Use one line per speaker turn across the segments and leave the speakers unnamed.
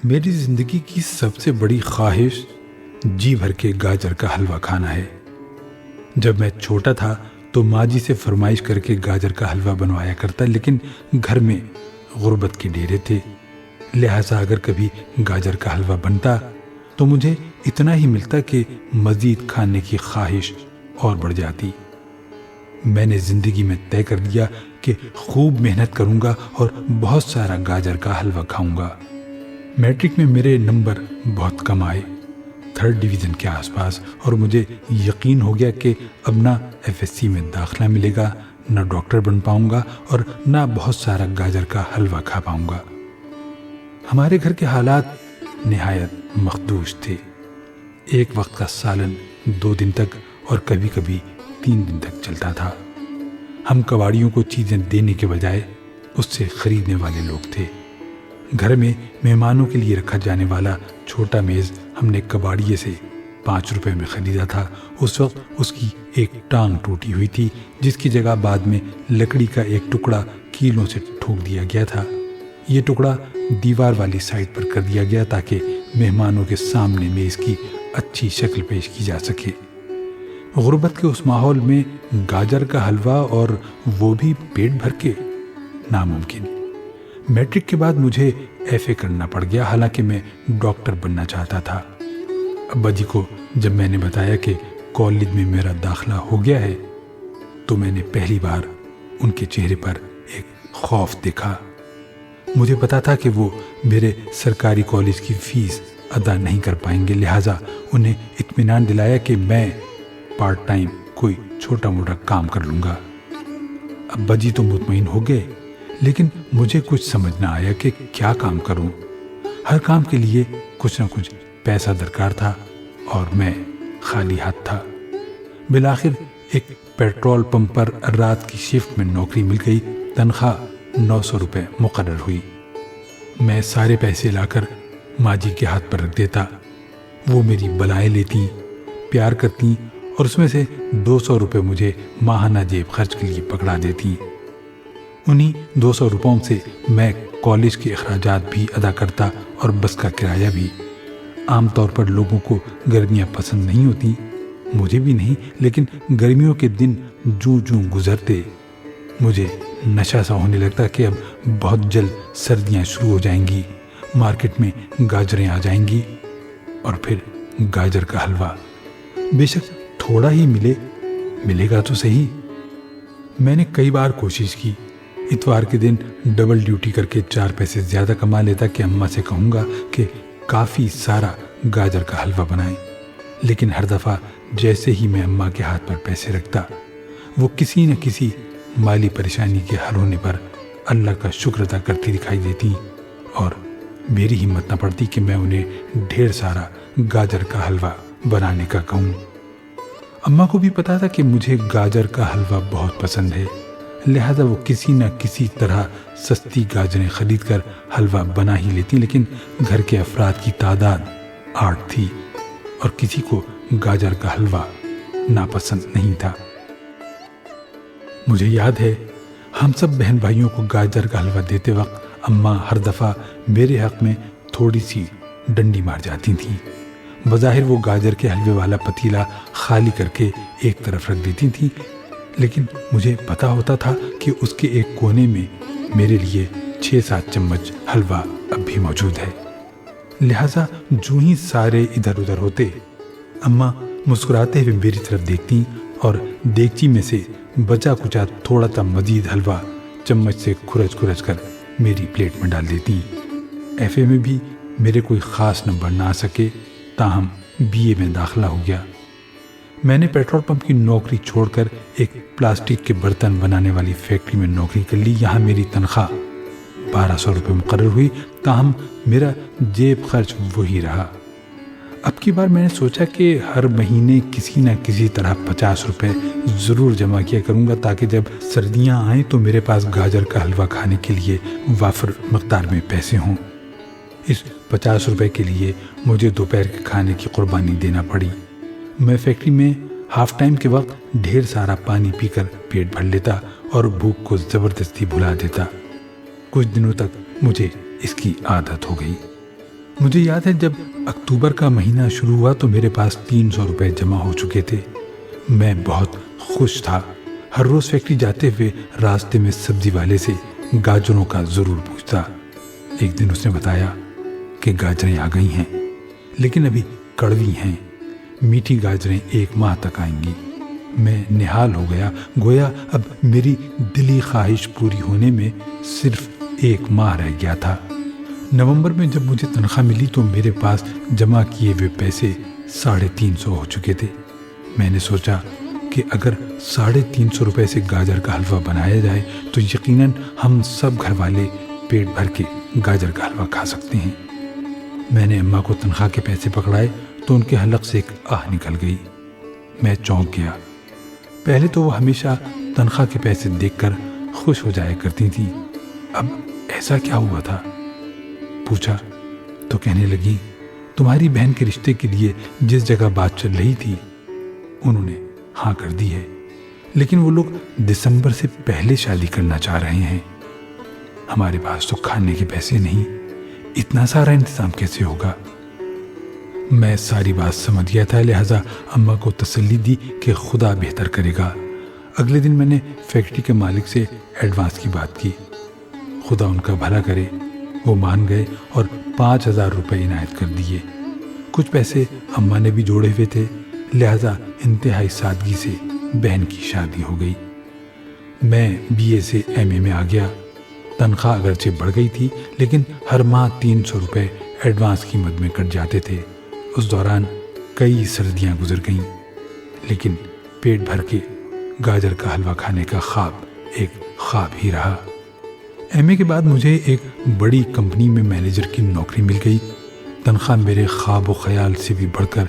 میری زندگی کی سب سے بڑی خواہش جی بھر کے گاجر کا حلوہ کھانا ہے۔ جب میں چھوٹا تھا تو ماں جی سے فرمائش کر کے گاجر کا حلوہ بنوایا کرتا، لیکن گھر میں غربت کے ڈیرے تھے، لہٰذا اگر کبھی گاجر کا حلوہ بنتا تو مجھے اتنا ہی ملتا کہ مزید کھانے کی خواہش اور بڑھ جاتی۔ میں نے زندگی میں طے کر دیا کہ خوب محنت کروں گا اور بہت سارا گاجر کا حلوہ کھاؤں گا۔ میٹرک میں میرے نمبر بہت کم آئے، 3rd ڈویژن کے آس پاس، اور مجھے یقین ہو گیا کہ اب نہ FSC میں داخلہ ملے گا، نہ ڈاکٹر بن پاؤں گا اور نہ بہت سارا گاجر کا حلوہ کھا پاؤں گا۔ ہمارے گھر کے حالات نہایت مخدوش تھے۔ ایک وقت کا سالن 2 دن تک اور کبھی کبھی 3 دن تک چلتا تھا۔ ہم کباڑیوں کو چیزیں دینے کے بجائے اس سے خریدنے والے لوگ تھے۔ گھر میں مہمانوں کے لیے رکھا جانے والا چھوٹا میز ہم نے کباڑیے سے 5 روپے میں خریدا تھا۔ اس وقت اس کی ایک ٹانگ ٹوٹی ہوئی تھی، جس کی جگہ بعد میں لکڑی کا ایک ٹکڑا کیلوں سے ٹھوک دیا گیا تھا۔ یہ ٹکڑا دیوار والی سائڈ پر کر دیا گیا تاکہ مہمانوں کے سامنے میز کی اچھی شکل پیش کی جا سکے۔ غربت کے اس ماحول میں گاجر کا حلوہ اور وہ بھی پیٹ بھر کے، ناممکن۔ میٹرک کے بعد مجھے FA کرنا پڑ گیا، حالانکہ میں ڈاکٹر بننا چاہتا تھا۔ ابا جی کو جب میں نے بتایا کہ کالج میں میرا داخلہ ہو گیا ہے تو میں نے پہلی بار ان کے چہرے پر ایک خوف دیکھا۔ مجھے پتا تھا کہ وہ میرے سرکاری کالج کی فیس ادا نہیں کر پائیں گے، لہٰذا انہیں اطمینان دلایا کہ میں پارٹ ٹائم کوئی چھوٹا موٹا کام کر لوں گا۔ ابا جی تو مطمئن ہو گئے، لیکن مجھے کچھ سمجھ نہ آیا کہ کیا کام کروں۔ ہر کام کے لیے کچھ نہ کچھ پیسہ درکار تھا اور میں خالی ہاتھ تھا۔ بالآخر ایک پیٹرول پمپ پر رات کی شفٹ میں نوکری مل گئی، تنخواہ 900 روپے مقرر ہوئی۔ میں سارے پیسے لا کر ماں جی کے ہاتھ پر رکھ دیتا، وہ میری بلائیں لیتی، پیار کرتی اور اس میں سے 200 روپے مجھے ماہانہ جیب خرچ کے لیے پکڑا دیتی۔ انہی 200 روپوں سے میں کالج کے اخراجات بھی ادا کرتا اور بس کا کرایہ بھی۔ عام طور پر لوگوں کو گرمیاں پسند نہیں ہوتی، مجھے بھی نہیں، لیکن گرمیوں کے دن جوں جوں گزرتے مجھے نشہ سا ہونے لگتا کہ اب بہت جلد سردیاں شروع ہو جائیں گی، مارکیٹ میں گاجریں آ جائیں گی اور پھر گاجر کا حلوہ بے شک تھوڑا ہی ملے گا تو صحیح۔ میں نے کئی بار کوشش کی، اتوار کے دن ڈبل ڈیوٹی کر کے 4 پیسے زیادہ کما لیتا کہ اماں سے کہوں گا کہ کافی سارا گاجر کا حلوہ بنائیں، لیکن ہر دفعہ جیسے ہی میں اماں کے ہاتھ پر پیسے رکھتا، وہ کسی نہ کسی مالی پریشانی کے حل ہونے پر اللہ کا شکر ادا کرتی دکھائی دیتی اور میری ہمت نہ پڑتی کہ میں انہیں ڈھیر سارا گاجر کا حلوہ بنانے کا کہوں۔ اماں کو بھی پتا تھا کہ مجھے گاجر کا حلوہ بہت پسند ہے، لہذا وہ کسی نہ کسی طرح سستی گاجریں خرید کر حلوہ بنا ہی لیتی، لیکن گھر کے افراد کی تعداد 8 تھی اور کسی کو گاجر کا حلوہ ناپسند نہیں تھا۔ مجھے یاد ہے ہم سب بہن بھائیوں کو گاجر کا حلوہ دیتے وقت اماں ہر دفعہ میرے حق میں تھوڑی سی ڈنڈی مار جاتی تھیں۔ بظاہر وہ گاجر کے حلوے والا پتیلا خالی کر کے ایک طرف رکھ دیتی تھیں، لیکن مجھے پتا ہوتا تھا کہ اس کے ایک کونے میں میرے لیے 6-7 چمچ حلوہ اب بھی موجود ہے۔ لہٰذا جو ہی سارے ادھر ادھر ہوتے، اماں مسکراتے ہوئے میری طرف دیکھتی اور دیگچی میں سے بچا کچا تھوڑا سا مزید حلوہ چمچ سے کھرچ کر میری پلیٹ میں ڈال دیتی۔ FA میں بھی میرے کوئی خاص نمبر نہ آ سکے، تاہم BA میں داخلہ ہو گیا۔ میں نے پیٹرول پمپ کی نوکری چھوڑ کر ایک پلاسٹک کے برتن بنانے والی فیکٹری میں نوکری کر لی۔ یہاں میری تنخواہ 1200 روپے مقرر ہوئی، تاہم میرا جیب خرچ وہی رہا۔ اب کی بار میں نے سوچا کہ ہر مہینے کسی نہ کسی طرح 50 روپے ضرور جمع کیا کروں گا تاکہ جب سردیاں آئیں تو میرے پاس گاجر کا حلوہ کھانے کے لیے وافر مقدار میں پیسے ہوں۔ اس 50 روپے کے لیے مجھے دوپہر کے کھانے کی قربانی دینا پڑی۔ میں فیکٹری میں ہاف ٹائم کے وقت ڈھیر سارا پانی پی کر پیٹ بھر لیتا اور بھوک کو زبردستی بھلا دیتا۔ کچھ دنوں تک مجھے اس کی عادت ہو گئی۔ مجھے یاد ہے جب اکتوبر کا مہینہ شروع ہوا تو میرے پاس 300 روپے جمع ہو چکے تھے۔ میں بہت خوش تھا۔ ہر روز فیکٹری جاتے ہوئے راستے میں سبزی والے سے گاجروں کا ضرور پوچھتا۔ ایک دن اس نے بتایا کہ گاجریں آ گئی ہیں لیکن ابھی کڑوی ہیں، میٹھی گاجریں 1 ماہ تک آئیں گی۔ میں نہال ہو گیا، گویا اب میری دلی خواہش پوری ہونے میں صرف 1 ماہ رہ گیا تھا۔ نومبر میں جب مجھے تنخواہ ملی تو میرے پاس جمع کیے ہوئے پیسے 350 ہو چکے تھے۔ میں نے سوچا کہ اگر 350 روپے سے گاجر کا حلوہ بنایا جائے تو یقیناً ہم سب گھر والے پیٹ بھر کے گاجر کا حلوہ کھا سکتے ہیں۔ میں نے اماں کو تنخواہ کے پیسے پکڑائے تو ان کے حلق سے ایک آہ نکل گئی۔ میں چونک گیا۔ پہلے تو وہ ہمیشہ تنخواہ کے پیسے دیکھ کر خوش ہو جایا کرتی تھیں، اب ایسا کیا ہوا تھا؟ پوچھا تو کہنے لگی، تمہاری بہن کے رشتے کے لیے جس جگہ بات چل رہی تھی انہوں نے ہاں کر دی ہے، لیکن وہ لوگ دسمبر سے پہلے شادی کرنا چاہ رہے ہیں۔ ہمارے پاس تو کھانے کے پیسے نہیں، اتنا سارا انتظام کیسے ہوگا؟ میں ساری بات سمجھ گیا تھا، لہٰذا اماں کو تسلی دی کہ خدا بہتر کرے گا۔ اگلے دن میں نے فیکٹری کے مالک سے ایڈوانس کی بات کی۔ خدا ان کا بھلا کرے، وہ مان گئے اور 5000 روپے عنایت کر دیے۔ کچھ پیسے اماں نے بھی جوڑے ہوئے تھے، لہٰذا انتہائی سادگی سے بہن کی شادی ہو گئی۔ میں BA سے MA میں آ گیا۔ تنخواہ اگرچہ بڑھ گئی تھی لیکن ہر ماہ 300 روپے ایڈوانس قیمت میں کٹ جاتے تھے۔ اس دوران کئی سردیاں گزر گئیں لیکن پیٹ بھر کے گاجر کا حلوہ کھانے کا خواب ایک خواب ہی رہا۔ MA کے بعد مجھے ایک بڑی کمپنی میں مینیجر کی نوکری مل گئی۔ تنخواہ میرے خواب و خیال سے بھی بڑھ کر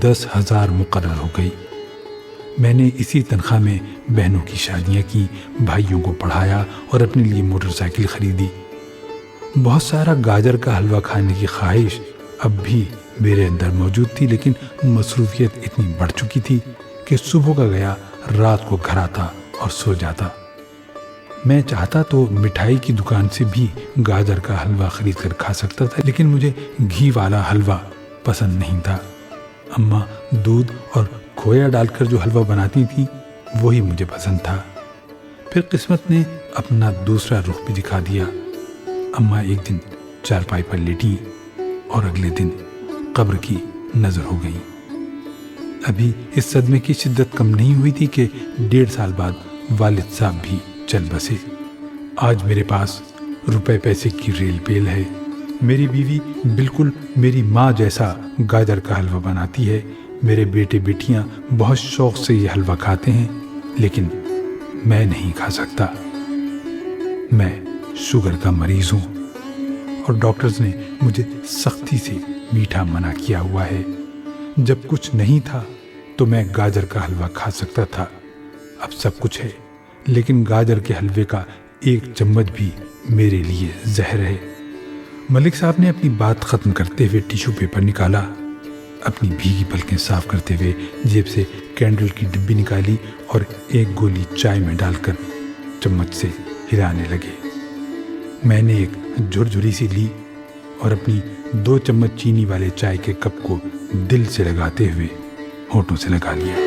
10,000 مقرر ہو گئی۔ میں نے اسی تنخواہ میں بہنوں کی شادیاں کی، بھائیوں کو پڑھایا اور اپنے لیے موٹر سائیکل خریدی۔ بہت سارا گاجر کا حلوہ کھانے کی خواہش اب بھی میرے اندر موجود تھی، لیکن مصروفیت اتنی بڑھ چکی تھی کہ صبح کا گیا رات کو گھر آتا اور سو جاتا۔ میں چاہتا تو مٹھائی کی دکان سے بھی گاجر کا حلوہ خرید کر کھا سکتا تھا، لیکن مجھے گھی والا حلوہ پسند نہیں تھا۔ اماں دودھ اور کھویا ڈال کر جو حلوہ بناتی تھیں وہی مجھے پسند تھا۔ پھر قسمت نے اپنا دوسرا رخ بھی دکھا دیا۔ اماں ایک دن چارپائی پر لیٹی اور اگلے دن قبر کی نظر ہو گئی۔ ابھی اس صدمے کی شدت کم نہیں ہوئی تھی کہ 1.5 سال بعد والد صاحب بھی چل بسے۔ آج میرے پاس روپے پیسے کی ریل پیل ہے۔ میری بیوی بالکل میری ماں جیسا گاجر کا حلوہ بناتی ہے۔ میرے بیٹے بیٹیاں بہت شوق سے یہ حلوہ کھاتے ہیں، لیکن میں نہیں کھا سکتا۔ میں شوگر کا مریض ہوں اور ڈاکٹرز نے مجھے سختی سے میٹھا منع کیا ہوا ہے۔ جب کچھ نہیں تھا تو میں گاجر کا حلوہ کھا سکتا تھا، اب سب کچھ ہے لیکن گاجر کے حلوے کا 1 چمچ بھی میرے لیے زہر ہے۔ ملک صاحب نے اپنی بات ختم کرتے ہوئے ٹیشو پیپر نکالا، اپنی بھیگی پلکیں صاف کرتے ہوئے جیب سے کینڈل کی ڈبی نکالی اور 1 گولی چائے میں ڈال کر چمچ سے ہلانے لگے۔ میں نے ایک جھرجھری سی لی اور اپنی 2 چمچ چینی والے چائے کے کپ کو دل سے لگاتے ہوئے ہونٹوں سے لگا لیا۔